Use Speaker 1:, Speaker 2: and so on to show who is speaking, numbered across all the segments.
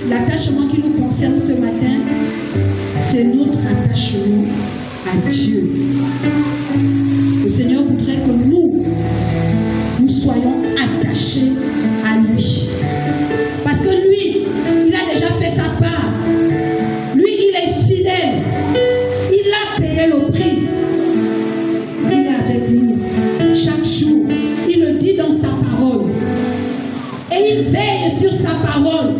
Speaker 1: L'attachement qui nous concerne ce matin, c'est notre attachement à Dieu. Le Seigneur voudrait que nous soyons attachés à lui. Parce que lui, il a déjà fait sa part. Lui, il est fidèle. Il a payé le prix. Il est avec nous chaque jour. Il le dit dans sa parole. Et il veille sur sa parole.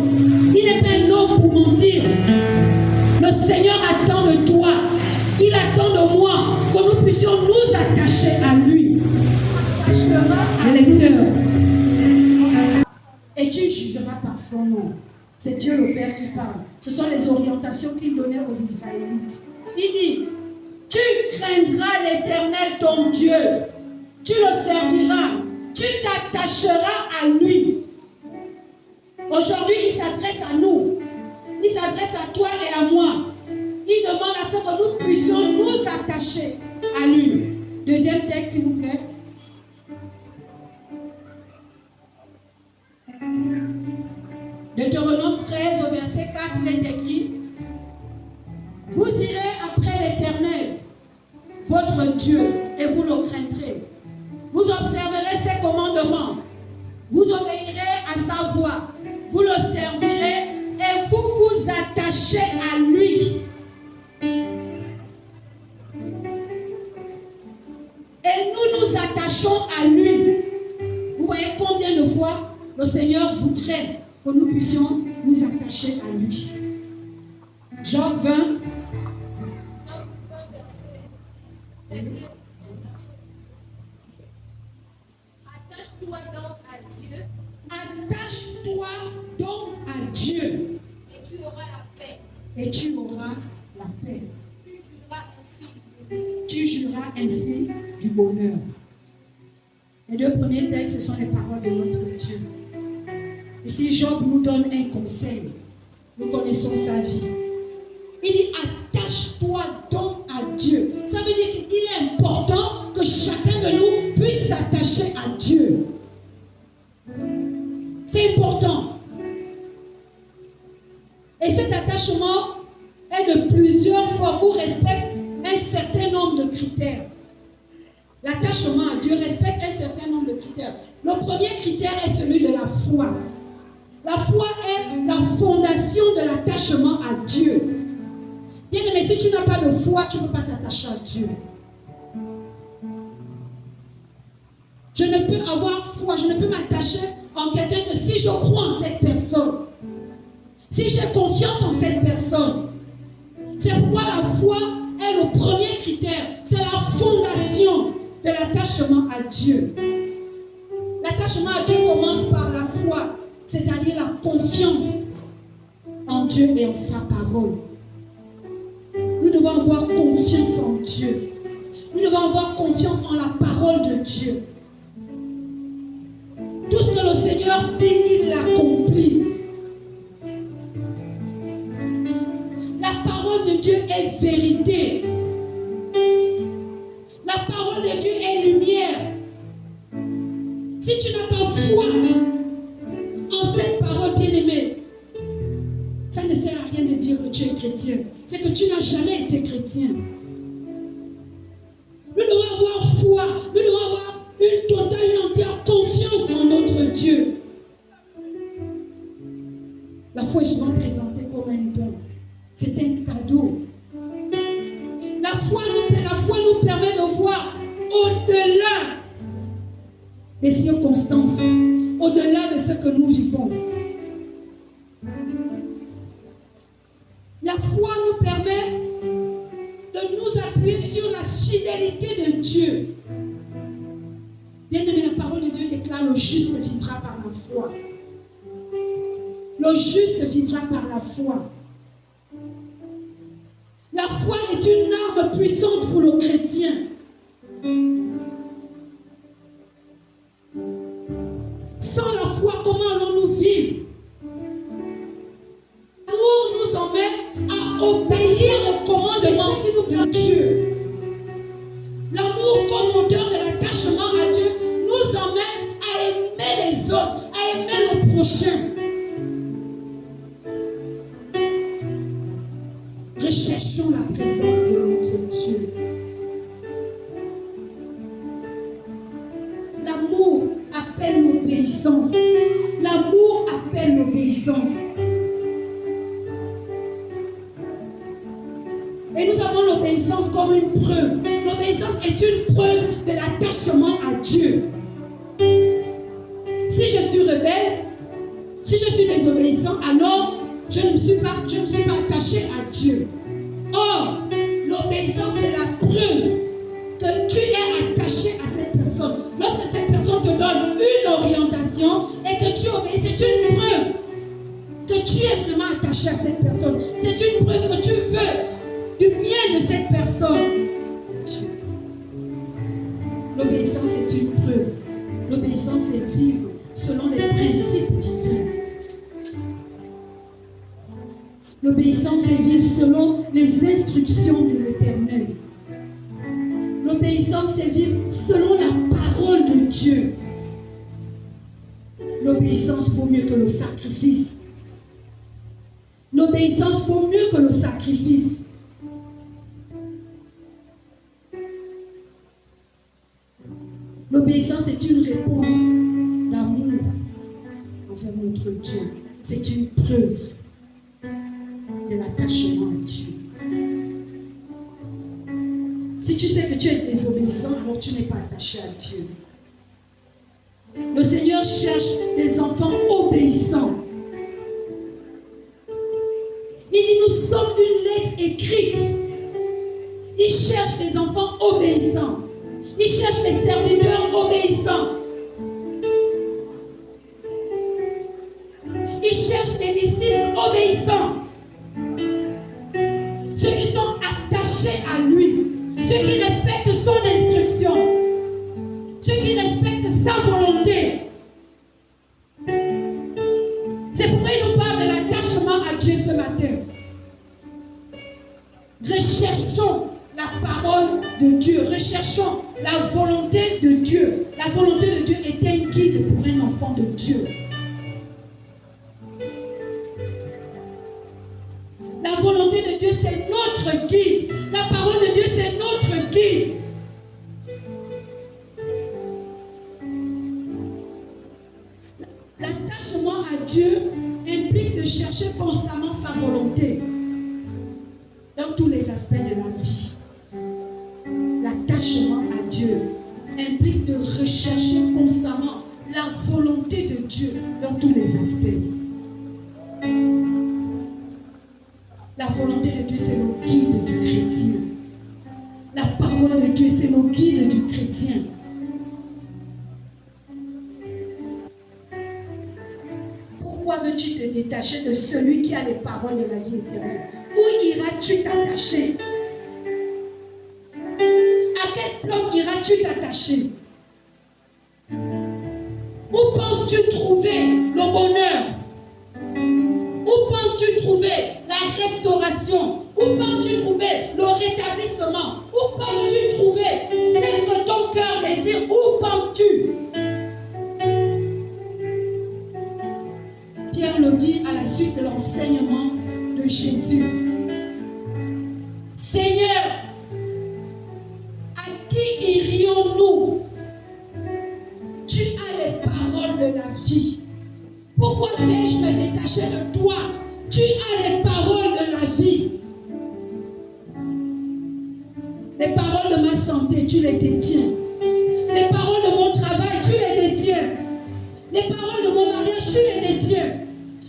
Speaker 1: Il n'est pas un homme pour mentir. Le Seigneur attend de toi. Il attend de moi que nous puissions nous attacher à lui. Le lecteur. Et tu jugeras par son nom. C'est Dieu le Père qui parle. Ce sont les orientations qu'il donnait aux Israélites. Il dit, tu craindras l'Éternel ton Dieu. Tu le serviras. Tu t'attacheras à lui. Aujourd'hui, il s'adresse à nous. Il s'adresse à toi et à moi. Il demande à ce que nous puissions nous attacher à lui. Deuxième texte, s'il vous plaît. Deutéronome 13, au verset 4, il est écrit: vous irez après l'Éternel, votre Dieu, et vous le craindrez. Vous observerez ses commandements. Vous obéirez à sa voix. Vous le servirez et vous vous attachez à lui. Et nous nous attachons à lui. Vous voyez combien de fois le Seigneur voudrait que nous puissions nous attacher à lui. Job 20.
Speaker 2: Attache-toi donc à Dieu.
Speaker 1: Attache-toi donc à Dieu.
Speaker 2: Et tu auras la paix.
Speaker 1: Et tu auras la paix.
Speaker 2: Tu jureras ainsi.
Speaker 1: Tu jureras ainsi du bonheur. Les deux premiers textes, ce sont les paroles de notre Dieu. Ici, Job nous donne un conseil. Nous connaissons sa vie. Il dit, attache-toi donc à Dieu. Ça veut dire qu'il est important que chacun de nous puisse s'attacher à Dieu. C'est important. Et cet attachement est de plusieurs formes où respecte un certain nombre de critères. L'attachement à Dieu respecte un certain nombre de critères. Le premier critère est celui de la foi. La foi est la fondation de l'attachement à Dieu. Bien aimé, si tu n'as pas de foi, tu ne peux pas t'attacher à Dieu. Je ne peux avoir foi, je ne peux m'attacher en quelqu'un que si je crois en cette personne, si j'ai confiance en cette personne. C'est pourquoi la foi est le premier critère, c'est la fondation de l'attachement à Dieu. L'attachement à Dieu commence par la foi, c'est-à-dire la confiance en Dieu et en sa parole. Nous devons avoir confiance en Dieu. Nous devons avoir confiance en la parole de Dieu. Tout ce que le Seigneur dit, il l'accomplit. La parole de Dieu est vérité. La parole de Dieu est lumière. Si tu n'as pas foi en cette parole bien-aimée, ça ne sert à rien de dire que tu es chrétien. C'est que tu n'as jamais été chrétien. Nous devons avoir foi. Nous devons avoir une totale, une entière confiance en notre Dieu. La foi est souvent présentée comme un don. C'est un cadeau. La foi nous permet de voir au-delà des circonstances, au-delà de ce que nous vivons. La foi nous permet de nous appuyer sur la fidélité de Dieu. Bien aimé, la parole de Dieu déclare: le juste vivra par la foi. Le juste vivra par la foi. La foi est une arme puissante pour le chrétien. Sans la foi, comment allons-nous vivre? L'amour nous emmène à obéir aux commandements de Dieu. L'amour comme moteur de l'attachement à Dieu nous emmène à aimer les autres, à aimer le prochain. L'amour appelle l'obéissance. L'amour appelle l'obéissance. Et nous avons l'obéissance comme une preuve. L'obéissance est une preuve de l'attachement à Dieu. Si je suis rebelle, si je suis désobéissant, alors je ne me suis pas attaché à Dieu. Or, l'obéissance est la preuve que tu es attaché à cette personne. Lorsque cette personne te donne une orientation et que tu obéis, c'est une preuve que tu es vraiment attaché à cette personne. C'est une preuve que tu veux du bien de cette personne. L'obéissance est une preuve. L'obéissance, c'est vivre selon les principes divins. L'obéissance, c'est vivre selon les instructions de l'Éternel. L'obéissance, c'est vivre selon la parole de Dieu. L'obéissance vaut mieux que le sacrifice. L'obéissance vaut mieux que le sacrifice. L'obéissance est une réponse d'amour envers notre Dieu. C'est une preuve de l'attachement à Dieu. Si tu sais que tu es désobéissant, alors tu n'es pas attaché à Dieu. Le Seigneur cherche des enfants obéissants. Il dit, nous sommes une lettre écrite. Il cherche des enfants obéissants. Il cherche des serviteurs obéissants. Il cherche des disciples obéissants. Ceux qui sont attachés à lui. Ceux qui respectent son instruction. Ceux qui respectent sa volonté. C'est pourquoi il nous parle de l'attachement à Dieu ce matin. Recherchons la parole de Dieu. Recherchons la volonté de Dieu. La volonté de Dieu est un guide pour un enfant de Dieu. La volonté de Dieu, c'est notre guide. La parole de Dieu, c'est notre guide. L'attachement à Dieu implique de chercher constamment sa volonté dans tous les aspects de la vie. L'attachement à Dieu implique de rechercher constamment la volonté de Dieu dans tous les aspects. La volonté de Dieu, c'est le guide du chrétien. La parole de Dieu, c'est le guide du chrétien. Pourquoi veux-tu te détacher de celui qui a les paroles de la vie éternelle? Où iras-tu t'attacher? À quelle plante iras-tu t'attacher? Où penses-tu trouver le bonheur? Où penses-tu trouver la restauration? Où penses-tu trouver le rétablissement? Où penses-tu trouver celle que ton cœur désire? Où penses-tu? Pierre le dit à la suite de l'enseignement de Jésus. Seigneur, à qui irions-nous? Tu as les paroles de la vie. Pourquoi vais-je me détacher de toi? Tu as les paroles de la vie. Les paroles de ma santé, tu les détiens. Les paroles de mon travail, tu les détiens. Les paroles de mon mariage, tu les détiens.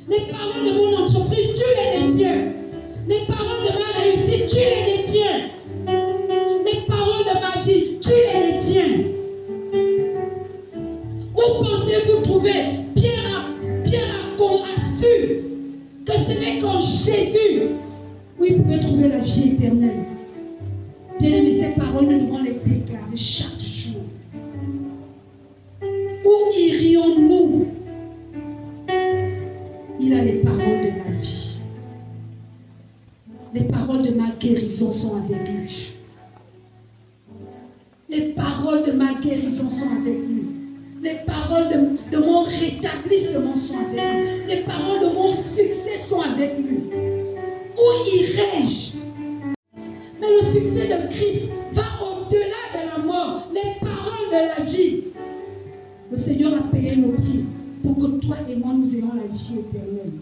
Speaker 1: Les paroles de mon entreprise, tu les détiens. Les paroles de ma réussite, tu les détiens. Les paroles de ma vie, tu les détiens. Où pensez-vous trouver? Pierre a su que ce n'est qu'en Jésus où il pouvait trouver la vie éternelle. Bien aimé, ces paroles, nous devons les déclarer chaque jour. Où irions-nous? Il a les paroles de la vie. Les paroles de ma guérison sont avec lui. Les paroles de ma guérison sont avec lui. Les paroles de mon rétablissement sont avec lui. Les paroles de mon succès sont avec lui. Où irai-je? Mais le succès de Christ va au-delà de la mort. Les paroles de la vie. Le Seigneur a payé le prix pour que toi et moi, nous ayons la vie éternelle.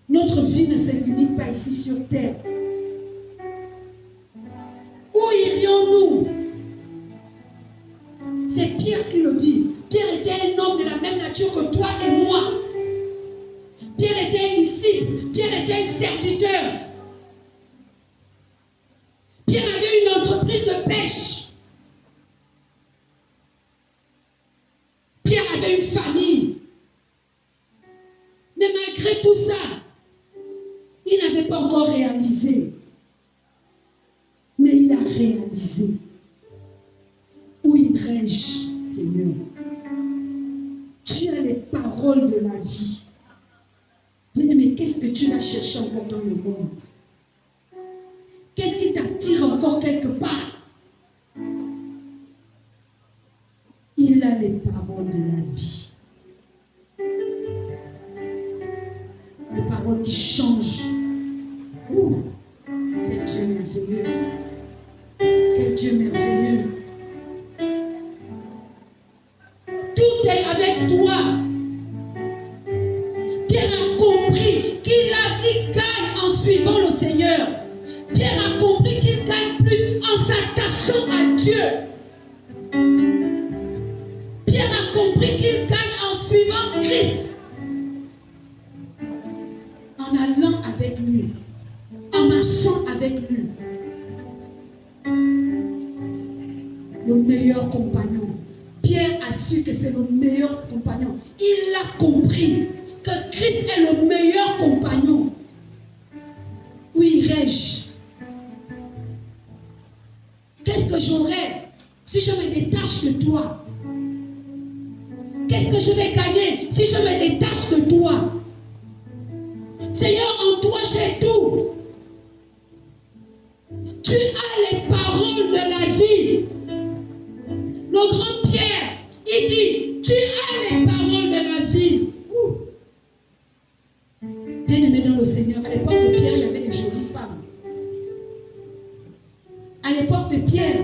Speaker 1: Notre vie ne se limite pas ici sur terre. Où irions-nous? C'est Pierre qui le dit. Pierre était un homme de la même nature que toi et moi. Pierre était un disciple. Pierre était un serviteur. Pierre avait une entreprise de pêche. Pierre avait une famille. Mais malgré tout ça, il n'avait pas encore réalisé. Mais il a réalisé. Où irais-je, Seigneur? Tu as les paroles de la vie. Bien-aimé, qu'est-ce que tu vas chercher encore dans le monde? Qu'est-ce qui t'attire encore quelque part? Il a les paroles de la vie. Les paroles qui changent. Ouh, quel Dieu merveilleux. Quel Dieu merveilleux. Tout est avec toi. Pierre a compris qu'il gagne en suivant le Seigneur. Pierre a compris qu'il gagne plus en s'attachant à Dieu. Pierre a compris qu'il gagne en suivant Christ. En allant avec lui. En marchant avec lui. Le meilleur compagnon. Pierre a su que c'est le meilleur compagnon. Il a compris que Christ est le meilleur compagnon. Où irais-je? Qu'est-ce que j'aurai si je me détache de toi? Qu'est-ce que je vais gagner si je me détache de toi? Seigneur, en toi j'ai tout. Tu as les paroles de la vie. Le grand Pierre, il dit, tu as les paroles de la vie. Bien-aimé dans le Seigneur, à l'époque de Pierre, il y avait des jolies femmes. À l'époque de Pierre,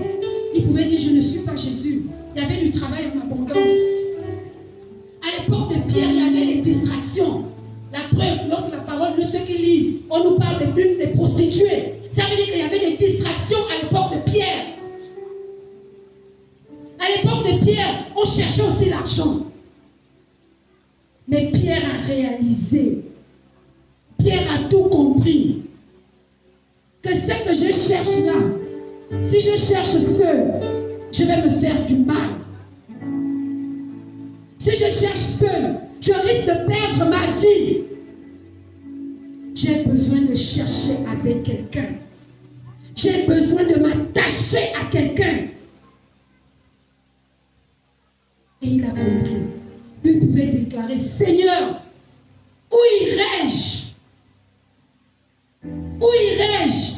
Speaker 1: il pouvait dire, je ne suis pas Jésus. Il y avait du travail en abondance. À l'époque de Pierre, il y avait les distractions. La preuve, lorsque la parole de ceux qui lisent, on nous parle d'une des prostituées. Ça veut dire qu'il y avait des distractions à l'époque de Pierre. À l'époque de Pierre, on cherchait aussi l'argent. Mais Pierre a réalisé. Pierre a tout compris. Que ce que je cherche là, si je cherche seul, je vais me faire du mal. Si je cherche seul, je risque de perdre ma vie. J'ai besoin de chercher avec quelqu'un. J'ai besoin de m'attacher à quelqu'un. Et il a compris. Il pouvait déclarer, Seigneur, où irais-je? Où irais-je?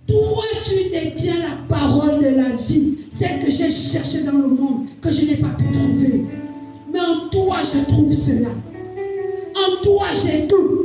Speaker 1: Toi, tu détiens la parole de la vie, celle que j'ai cherchée dans le monde, que je n'ai pas pu trouver. Mais en toi, je trouve cela. En toi, j'ai tout.